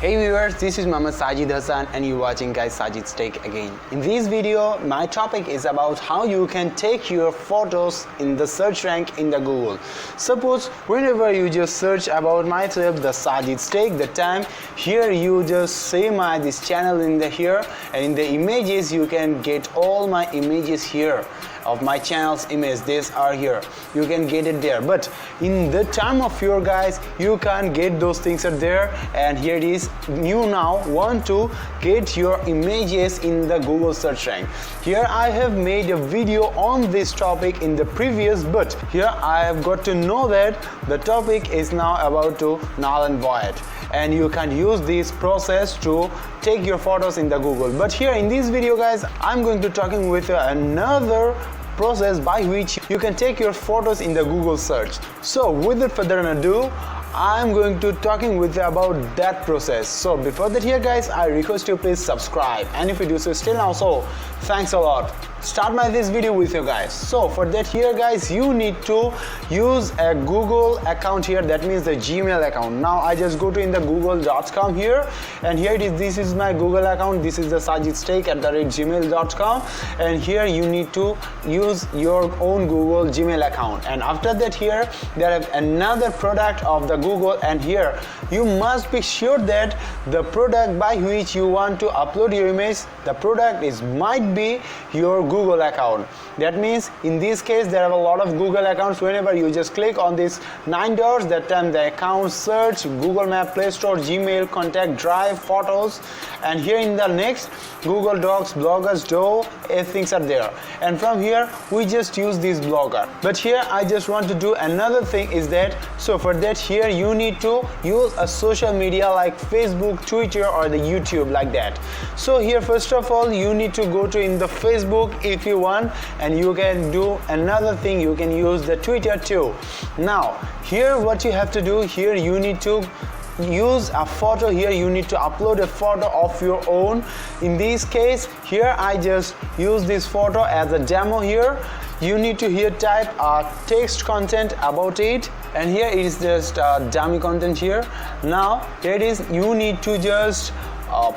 Hey viewers, this is Mama Sajid Hassan and you're watching guys Sajid's Take again. In this video, my topic is about how you can take your photos in the search rank in the Google. Suppose whenever you just search about myself, the Sajid's Take, the time here you just say this channel in the here, and in the images you can get all my images here of my channel's image. These are here, you can get it there, but in the time of your guys you can't get those things are there. And here it is, you now want to get your images in the Google search rank. Here I have made a video on this topic in the previous, but here I have got to know that the topic is now about to null and void, and you can use this process to take your photos in the Google. But here in this video guys, I'm going to talking with another process by which you can take your photos in the Google search. So without further ado, I'm going to talking with you about that process. So before that here guys, I request you please subscribe, and if you do so still now, so thanks a lot. Start this video with you guys. So for that here guys, you need to use a Google account here, that means the Gmail account. Now I just go to in the google.com here, and here it is, this is my Google account, this is the sajidstake@gmail.com, and here you need to use your own Google Gmail account. And after that here there is another product of the Google, and here you must be sure that the product by which you want to upload your image, the product is might be your Google account. That means in this case there are a lot of Google accounts. Whenever you just click on this 9 dots, that time the account, search, Google Map, Play Store, Gmail, Contact, Drive, Photos, and here in the next Google Docs, Bloggers, Do, things are there. And from here we just use this Blogger. But here I just want to do another thing is that, so for that here you need to use a social media like Facebook, Twitter, or the YouTube like that. So here first of all you need to go to in the Facebook if you want, and you can do another thing, you can use the Twitter too. Now here what you have to do, here you need to use a photo. Here you need to upload a photo of your own. In this case here I just use this photo as a demo. Here you need to here type a text content about it, and here it is just dummy content here. Now here it is, you need to just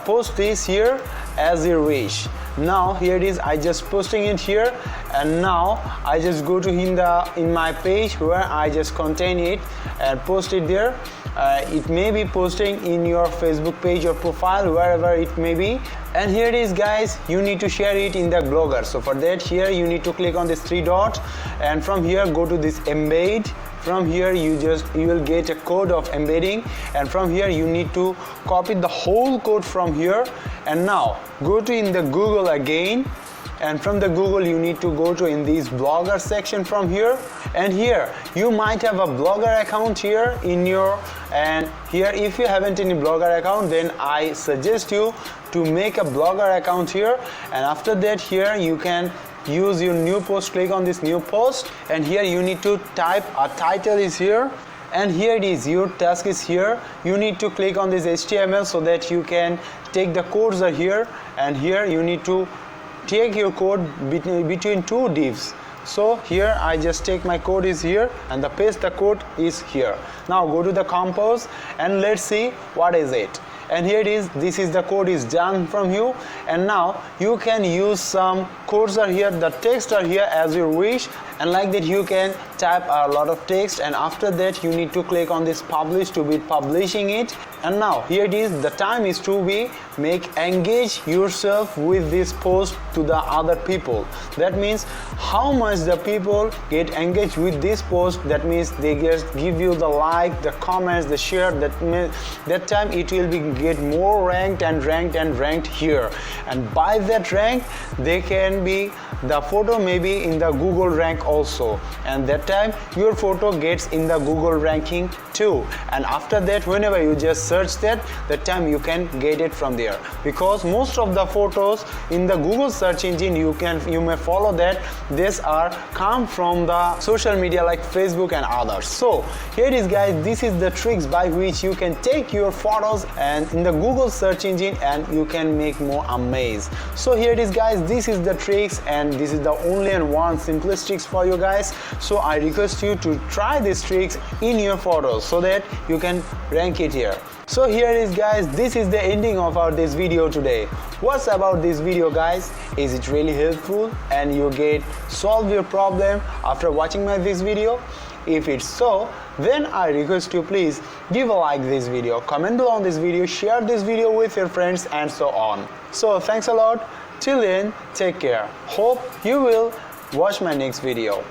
post this here as you wish. Now here it is, I just posting it here, and now I just go to in my page where I just contain it and post it there. It may be posting in your Facebook page or profile, wherever it may be. And here it is guys, you need to share it in the Blogger. So for that here you need to click on this 3 dots, and from here go to this embed. From here you will get a code of embedding, and from here you need to copy the whole code from here, and now go to in the Google again, and from the Google you need to go to in this Blogger section from here. And here you might have a Blogger account here in your, and here if you haven't any Blogger account, then I suggest you to make a Blogger account here. And after that here you can use your new post, click on this new post, and here you need to type a title is here, and here it is, your task is here. You need to click on this HTML so that you can take the codes are here, and here you need to take your code between 2 divs. So here I just take my code is here, and the paste the code is here. Now go to the compose and let's see what is it. And here it is, this is the code is done from you, and now you can use some codes are here, the text are here as you wish, and like that you can type a lot of text, and after that you need to click on this publish to be publishing it. And now here it is, the time is to be engage yourself with this post to the other people. That means how much the people get engaged with this post, that means they give you the like, the comments, the share, that time it will be get more ranked and ranked here, and by that rank they can be, the photo may be in the Google rank also, and that time your photo gets in the Google ranking too. And after that whenever you just search that time you can get it from there, because most of the photos in the Google search engine you may follow that these are come from the social media like Facebook and others. So here it is guys, this is the tricks by which you can take your photos and in the Google search engine, and you can make more amaze. So here it is guys, this is the tricks, and this is the only and one simplistic for you guys. So I request you to try these tricks in your photos so that you can rank it here. So here is guys, this is the ending of this video today. What's about this video guys? Is it really helpful and you get solve your problem after watching this video? If it's so, then I request you please give a like this video, comment below on this video, share this video with your friends and so on. So thanks a lot. Till then, take care. Hope you will watch my next video.